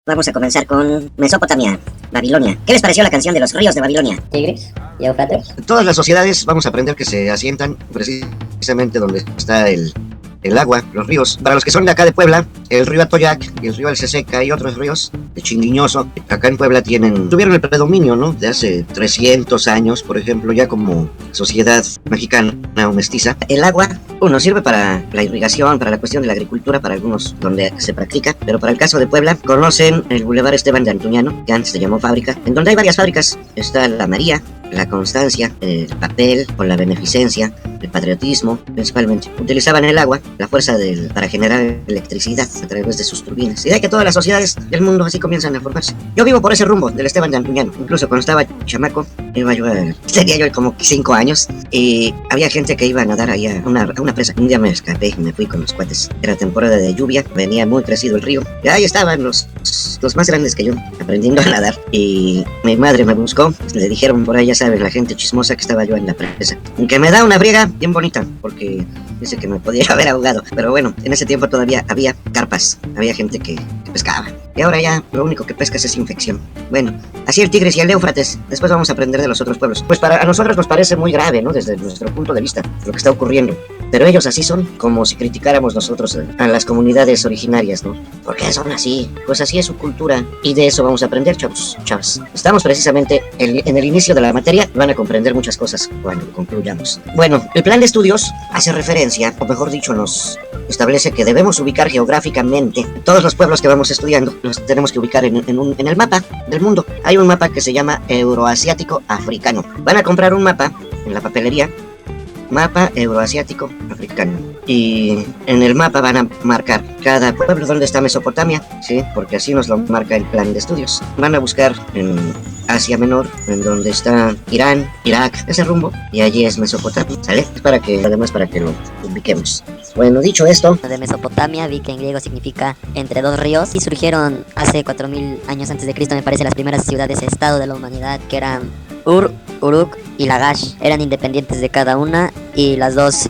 Vamos a comenzar con Mesopotamia, Babilonia. ¿Qué les pareció la canción de los ríos de Babilonia? Tigris y Éufrates. Todas las sociedades vamos a aprender que se asientan precisamente donde está el agua, los ríos. Para los que son de acá de Puebla, el río Atoyac y el río Alceseca y otros ríos de Chinguiñoso, acá en Puebla tuvieron el predominio, ¿no? De hace 300 años, por ejemplo, ya como sociedad mexicana o mestiza. El agua, sirve para la irrigación, para la cuestión de la agricultura, para algunos donde se practica, pero para el caso de Puebla, conocen el Boulevard Esteban de Antuñano, que antes se llamó Fábrica, en donde hay varias fábricas. Está la María, la Constancia, el papel, o la beneficencia, el patriotismo, principalmente. Utilizaban el agua, la fuerza para generar electricidad a través de sus turbinas. Y de que todas las sociedades del mundo así comienzan a formarse. Yo vivo por ese rumbo del Esteban de Antuñano. Incluso cuando estaba chamaco, tenía yo como 5 años, y había gente que iba a nadar ahí a una presa. Un día me escapé y me fui con los cuates. Era temporada de lluvia, venía muy crecido el río. Y ahí estaban los más grandes que yo, aprendiendo a nadar. Y mi madre me buscó, le dijeron por ahí, ya saben, la gente chismosa, que estaba yo en la presa. Que me da una briega bien bonita, porque dice que me podía haber ahogado. Pero bueno, en ese tiempo todavía había carpas, había gente que pescaba. Y ahora ya lo único que pescas es infección. Bueno, así el Tigris y el Éufrates. Después vamos a aprender de los otros pueblos. Pues a nosotros nos parece muy grave, ¿no? Desde nuestro punto de vista, lo que está ocurriendo. Pero ellos así son, como si criticáramos nosotros a las comunidades originarias, ¿no? ¿Por qué son así? Pues así es su cultura. Y de eso vamos a aprender, chavos. Estamos precisamente en el inicio de la materia. Van a comprender muchas cosas cuando concluyamos. Bueno, el plan de estudios hace referencia, o mejor dicho, nos establece que debemos ubicar geográficamente todos los pueblos que vamos estudiando. Los tenemos que ubicar en el mapa del mundo. Hay un mapa que se llama Euroasiático Africano. Van a comprar un mapa en la papelería, mapa Euroasiático Africano, y en el mapa van a marcar cada pueblo donde está Mesopotamia, sí, porque así nos lo marca el plan de estudios. Van a buscar en Asia Menor, en donde está Irán, Irak, ese rumbo, y allí es Mesopotamia, ¿sale? Además para que lo ubiquemos. Bueno, dicho esto, De Mesopotamia, vi que en griego significa entre dos ríos, y surgieron hace 4000 años antes de Cristo, me parece, las primeras ciudades-estado de la humanidad, que eran Ur, Uruk y Lagash. Eran independientes de cada una, y las dos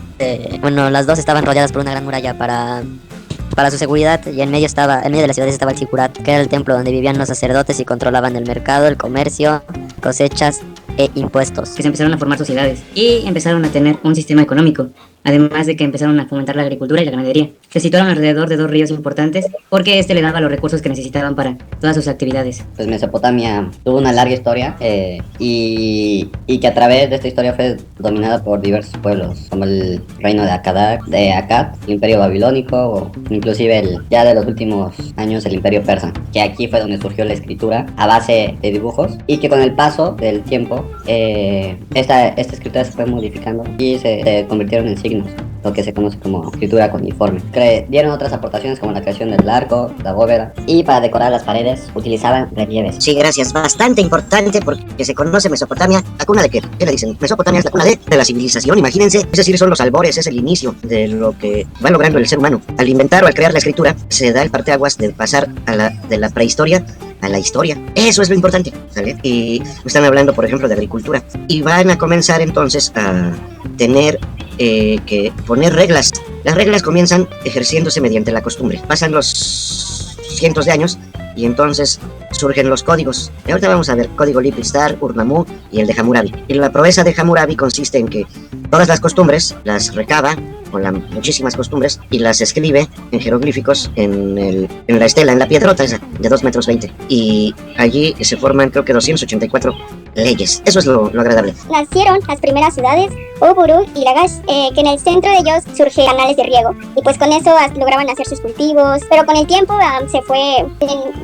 estaban rodeadas por una gran muralla para su seguridad, y en medio de las ciudades estaba el Zikurat, que era el templo donde vivían los sacerdotes y controlaban el mercado, el comercio, cosechas e impuestos. Que se empezaron a formar sociedades y empezaron a tener un sistema económico, además de que empezaron a fomentar la agricultura y la ganadería. Se situaron alrededor de dos ríos importantes porque le daba los recursos que necesitaban para todas sus actividades. Pues Mesopotamia tuvo una larga historia, y que a través de esta historia fue dominada por diversos pueblos, como el reino de Akkad, el imperio babilónico, o inclusive ya de los últimos años el imperio persa, que aquí fue donde surgió la escritura a base de dibujos, y que con el paso del tiempo esta escritura se fue modificando y se convirtieron en signos, lo que se conoce como escritura cuniforme. Dieron otras aportaciones como la creación del arco, la bóveda, y para decorar las paredes utilizaban relieves. sí, gracias, bastante importante, porque se conoce Mesopotamia, ¿la cuna de qué? ¿Qué le dicen? Mesopotamia es la cuna de la civilización, imagínense. Es decir, son los albores, es el inicio de lo que va logrando el ser humano. Al inventar o al crear la escritura, se da el parteaguas de pasar de la prehistoria a la historia. Eso es lo importante, ¿sale? Y están hablando, por ejemplo, de agricultura, y van a comenzar entonces a tener que poner reglas. Las reglas comienzan ejerciéndose mediante la costumbre. Pasan los cientos de años y entonces surgen los códigos. Y ahorita vamos a ver código Lipizar, Ur-Nammu y el de Hammurabi. Y la proeza de Hammurabi consiste en que todas las costumbres las recaba, muchísimas costumbres, y las escribe en jeroglíficos en la estela, en la piedrota esa, de 2,20 metros. Y allí se forman, creo que 284 leyes. Eso es lo agradable. Nacieron las primeras ciudades, Uruk y Lagash, que en el centro de ellos surgen canales de riego, y pues con eso lograban hacer sus cultivos, pero con el tiempo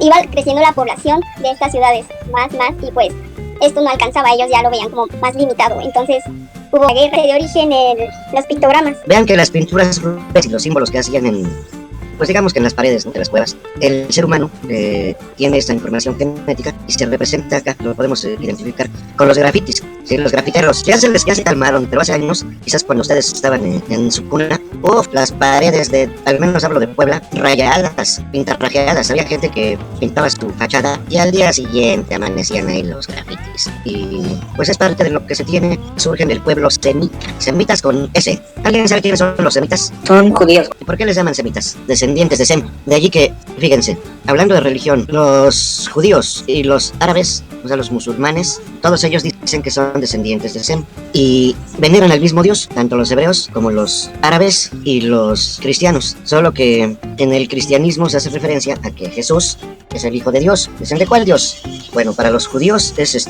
iba creciendo la población de estas ciudades más, y pues esto no alcanzaba, ellos ya lo veían como más limitado, entonces hubo guerra de origen en los pictogramas. Vean que las pinturas y los símbolos que hacían pues digamos que en las paredes, ¿no?, de las cuevas, el ser humano tiene esta información genética y se representa acá, lo podemos identificar con los grafitis. ¿Sí? Los grafiteros ya se calmaron, pero hace años, quizás cuando ustedes estaban en su cuna, las paredes al menos hablo de Puebla, rayadas, pintarrajeadas. Había gente que pintaba su fachada y al día siguiente amanecían ahí los grafitis. Y pues es parte de lo que se tiene. Surgen del pueblo semita, semitas con S. ¿Alguien sabe quiénes son los semitas? Son judíos. ¿Y por qué les llaman semitas? De descendientes de Sem. De allí que, fíjense, hablando de religión, los judíos y los árabes, o sea, los musulmanes, todos ellos dicen que son descendientes de Sem y veneran al mismo Dios, tanto los hebreos como los árabes y los cristianos. Solo que en el cristianismo se hace referencia a que Jesús es el Hijo de Dios. ¿Dicen de cuál Dios? Bueno, para los judíos es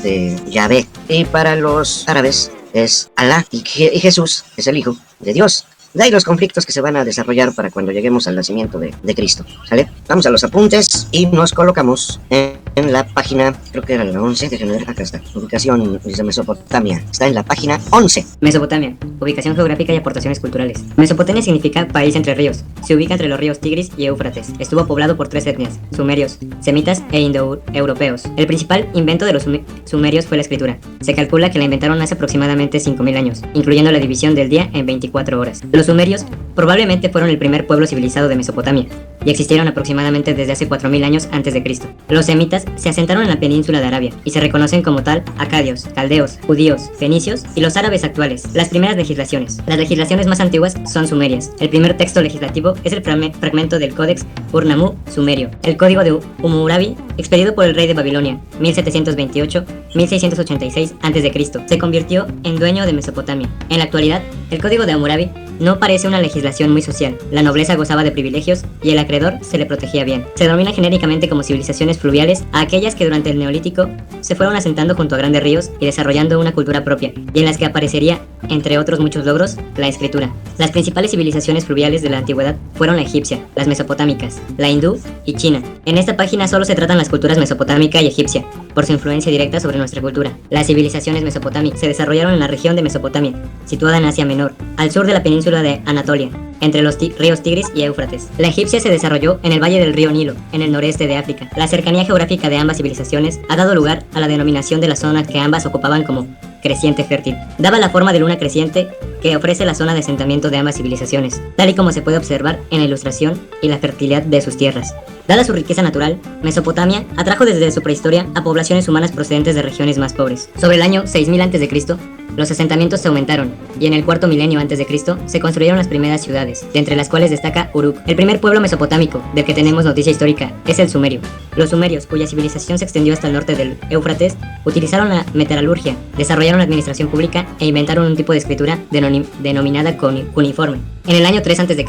Yahvé, y para los árabes es Alá, y Jesús es el Hijo de Dios. De ahí los conflictos que se van a desarrollar para cuando lleguemos al nacimiento de Cristo, ¿sale? Vamos a los apuntes y nos colocamos en la página, creo que era la 11, déjenme ver, acá está, ubicación de Mesopotamia, está en la página 11. Mesopotamia, ubicación geográfica y aportaciones culturales. Mesopotamia significa país entre ríos. Se ubica entre los ríos Tigris y Éufrates. Estuvo poblado por 3 etnias: sumerios, semitas e indoeuropeos. El principal invento de los sumerios fue la escritura. Se calcula que la inventaron hace aproximadamente 5000 años, incluyendo la división del día en 24 horas. Los sumerios probablemente fueron el primer pueblo civilizado de Mesopotamia y existieron aproximadamente desde hace 4000 años antes de Cristo. Los semitas se asentaron en la península de Arabia y se reconocen como tal acadios, caldeos, judíos, fenicios y los árabes actuales. Las primeras legislaciones. Las legislaciones más antiguas son sumerias. El primer texto legislativo es el fragmento del Codex Ur-Nammu sumerio, el código de Hammurabi, expedido por el rey de Babilonia, 1728-1686 a.C. Se convirtió en dueño de Mesopotamia. En la actualidad, el código de Hammurabi no parece una legislación muy social. La nobleza gozaba de privilegios y el acreedor se le protegía bien. Se denomina genéricamente como civilizaciones fluviales a aquellas que durante el Neolítico se fueron asentando junto a grandes ríos y desarrollando una cultura propia, y en las que aparecería, entre otros muchos logros, la escritura. Las principales civilizaciones fluviales de la antigüedad fueron la egipcia, las mesopotámicas, la hindú y china. En esta página solo se tratan las culturas mesopotámica y egipcia, por su influencia directa sobre nuestra cultura. Las civilizaciones mesopotámicas se desarrollaron en la región de Mesopotamia, situada en Asia Menor, al sur de la península de Anatolia, entre los ríos Tigris y Éufrates. La egipcia se desarrolló en el valle del río Nilo, en el noreste de África. La cercanía geográfica de ambas civilizaciones ha dado lugar a la denominación de la zona que ambas ocupaban como creciente fértil. Daba la forma de luna creciente que ofrece la zona de asentamiento de ambas civilizaciones, tal y como se puede observar en la ilustración y la fertilidad de sus tierras. Dada su riqueza natural, Mesopotamia atrajo desde su prehistoria a poblaciones humanas procedentes de regiones más pobres. Sobre el año 6000 a.C., los asentamientos se aumentaron, y en el cuarto milenio a.C. se construyeron las primeras ciudades, de entre las cuales destaca Uruk. El primer pueblo mesopotámico del que tenemos noticia histórica es el sumerio. Los sumerios, cuya civilización se extendió hasta el norte del Éufrates, utilizaron la metalurgia, desarrollaron la administración pública e inventaron un tipo de escritura denominada cuneiforme. En el año 3 a.C.,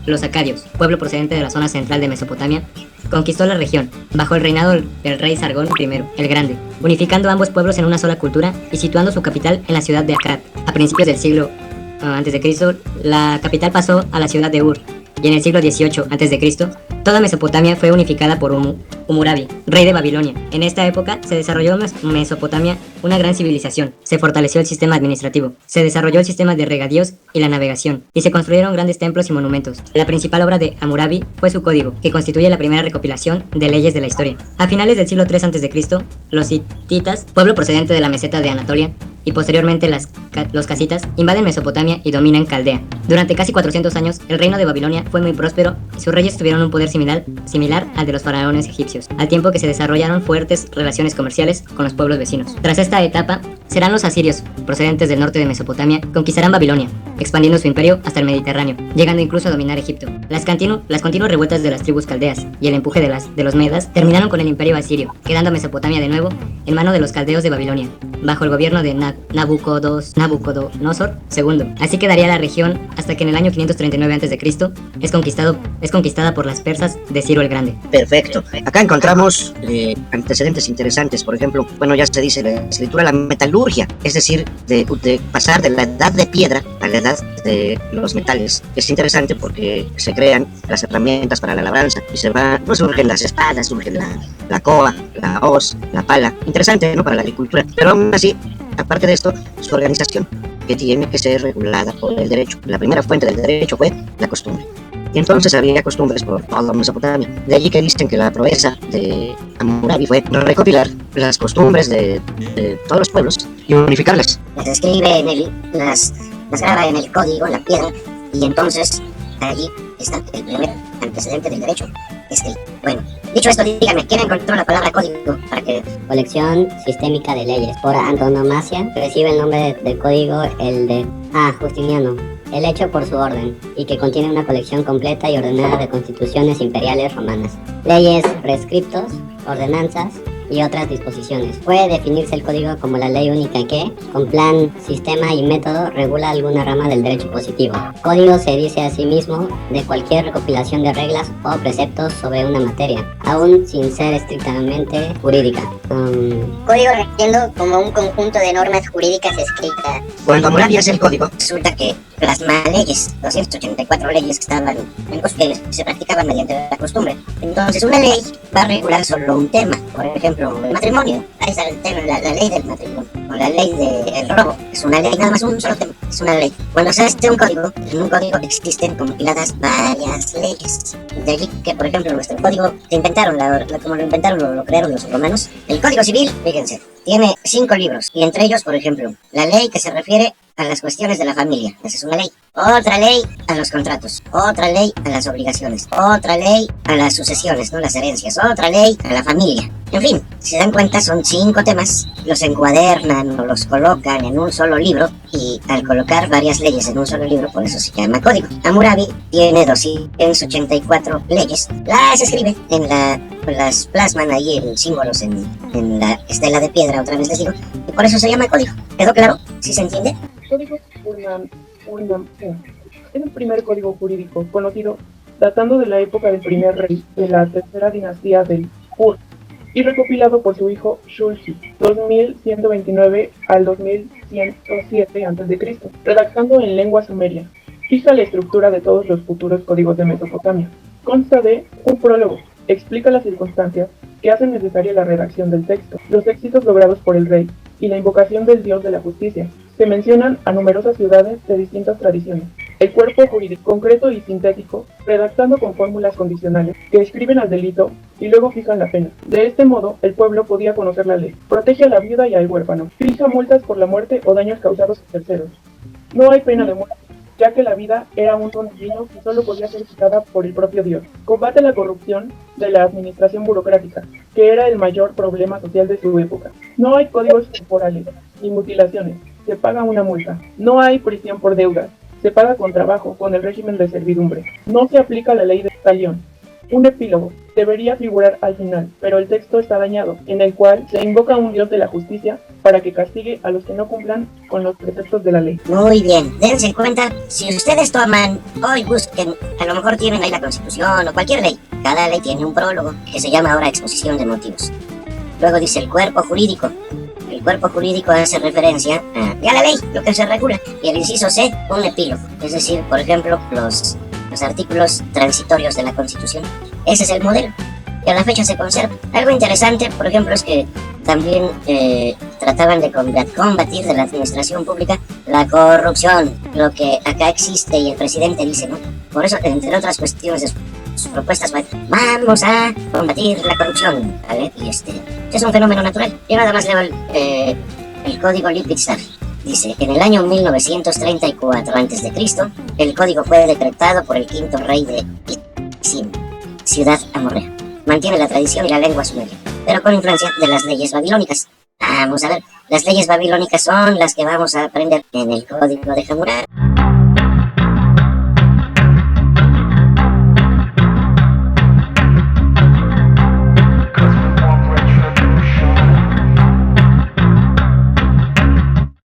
los acadios, pueblo procedente de la zona central de Mesopotamia, conquistó la región, bajo el reinado del rey Sargón I, el Grande, unificando ambos pueblos en una sola cultura y situando su capital en la ciudad de Akkad. A principios del siglo a.C., la capital pasó a la ciudad de Ur, y en el siglo XVIII a.C., toda Mesopotamia fue unificada por Hammurabi, rey de Babilonia. En esta época se desarrolló en Mesopotamia una gran civilización, se fortaleció el sistema administrativo, se desarrolló el sistema de regadíos y la navegación, y se construyeron grandes templos y monumentos. La principal obra de Hammurabi fue su código, que constituye la primera recopilación de leyes de la historia. A finales del siglo III a.C., los hititas, pueblo procedente de la meseta de Anatolia, y posteriormente los casitas, invaden Mesopotamia y dominan Caldea. Durante casi 400 años, el reino de Babilonia fue muy próspero y sus reyes tuvieron un poder similar al de los faraones egipcios, al tiempo que se desarrollaron fuertes relaciones comerciales con los pueblos vecinos. Tras esta etapa, serán los asirios, procedentes del norte de Mesopotamia, conquistarán Babilonia, expandiendo su imperio hasta el Mediterráneo, llegando incluso a dominar Egipto. Las continuas revueltas de las tribus caldeas y el empuje de los medas terminaron con el imperio asirio, quedando Mesopotamia de nuevo en manos de los caldeos de Babilonia, bajo el gobierno de Nabucodonosor II. Así quedaría la región hasta que en el año 539 a.C. es conquistada por las persas de Ciro el Grande. Perfecto. Acá encontramos antecedentes interesantes. Por ejemplo, bueno, ya se dice la escritura, la metalurgia, es decir, de pasar de la edad de piedra a la edad de los metales. Es interesante porque se crean las herramientas para la labranza y pues surgen las espadas, surgen la coa, la hoz, la pala. Interesante, ¿no? Para la agricultura. Pero aún así, aparte de esto, su organización, que tiene que ser regulada por el derecho. La primera fuente del derecho fue la costumbre. Y entonces había costumbres por toda Mesopotamia. De allí que dicen que la proeza de Hammurabi fue recopilar las costumbres de todos los pueblos y unificarlas. Las escribe las graba en el código, en la piedra, y entonces allí está el primer antecedente del derecho escrito. Bueno, dicho esto, díganme, ¿quién encontró la palabra código? Para que... Colección sistémica de leyes. Por antonomasia recibe el nombre del código el de Justiniano. el hecho por su orden, y que contiene una colección completa y ordenada de constituciones imperiales romanas, leyes, prescriptos, ordenanzas y otras disposiciones. Puede definirse el código como la ley única que, con plan, sistema y método, regula alguna rama del derecho positivo. Código se dice a sí mismo de cualquier recopilación de reglas o preceptos sobre una materia, aún sin ser estrictamente jurídica. Código lo entiendo como un conjunto de normas jurídicas escritas. Cuando Hammurabi hace el código, Resulta que plasma leyes, 284 leyes que estaban que se practicaban mediante la costumbre. Entonces una ley va a regular solo un tema, por ejemplo, el matrimonio. Ahí está el tema, la ley del matrimonio, o la ley del robo. Es una ley, nada más un solo tema, es una ley. Cuando se hace un código, en un código existen compiladas varias leyes. De allí que, por ejemplo, nuestro código se inventaron, como lo inventaron, lo crearon los romanos. El Código Civil, fíjense, tiene 5 libros, y entre ellos, por ejemplo, la ley que se refiere a las cuestiones de la familia, esa es una ley. Otra ley a los contratos, otra ley a las obligaciones, otra ley a las sucesiones, no las herencias, otra ley a la familia. En fin, si se dan cuenta son 5 temas, los encuadernan o los colocan en un solo libro, y al colocar varias leyes en un solo libro, por eso se llama código. Hammurabi tiene 284 leyes, las escribe las plasman ahí en símbolos en la estela de piedra, otra vez les digo, y por eso se llama código. ¿Quedó claro? ¿Sí se entiende? Código Urnam es el primer código jurídico conocido datando de la época del primer rey de la tercera dinastía del Ur y recopilado por su hijo Shulgi, 2129 al 2107 a.C., redactando en lengua sumeria. Fija la estructura de todos los futuros códigos de Mesopotamia. Consta de un prólogo, explica las circunstancias que hacen necesaria la redacción del texto, los éxitos logrados por el rey y la invocación del dios de la justicia. Se mencionan a numerosas ciudades de distintas tradiciones. El cuerpo jurídico concreto y sintético, redactando con fórmulas condicionales que escriben al delito y luego fijan la pena. De este modo, el pueblo podía conocer la ley. Protege a la viuda y al huérfano. Fija multas por la muerte o daños causados a terceros. No hay pena de muerte, ya que la vida era un don divino que solo podía ser quitada por el propio Dios. Combate la corrupción de la administración burocrática, que era el mayor problema social de su época. No hay códigos temporales, ni mutilaciones, se paga una multa. No hay prisión por deudas, se paga con trabajo, con el régimen de servidumbre. No se aplica la ley de talión. Un epílogo debería figurar al final, pero el texto está dañado, en el cual se invoca a un dios de la justicia para que castigue a los que no cumplan con los preceptos de la ley. Muy bien, dense cuenta, si ustedes toman, hoy busquen, a lo mejor tienen ahí la Constitución o cualquier ley. Cada ley tiene un prólogo, que se llama ahora exposición de motivos. Luego dice el cuerpo jurídico. El cuerpo jurídico hace referencia a la ley, lo que se regula. Y el inciso C, un epílogo. Es decir, por ejemplo, los artículos transitorios de la Constitución. Ese es el modelo, que a la fecha se conserva. Algo interesante, por ejemplo, es que también trataban de combatir de la administración pública la corrupción, lo que acá existe y el presidente dice, ¿no? Por eso, entre otras cuestiones de sus propuestas, vamos a combatir la corrupción, ¿vale? Y es un fenómeno natural. Yo nada más leo el código Lipitstaff. Dice, en el año 1934 a.C., el código fue decretado por el quinto rey de Itzim, ciudad amorrea. Mantiene la tradición y la lengua sumeria, pero con influencia de las leyes babilónicas. Vamos a ver, las leyes babilónicas son las que vamos a aprender en el código de Hammurabi.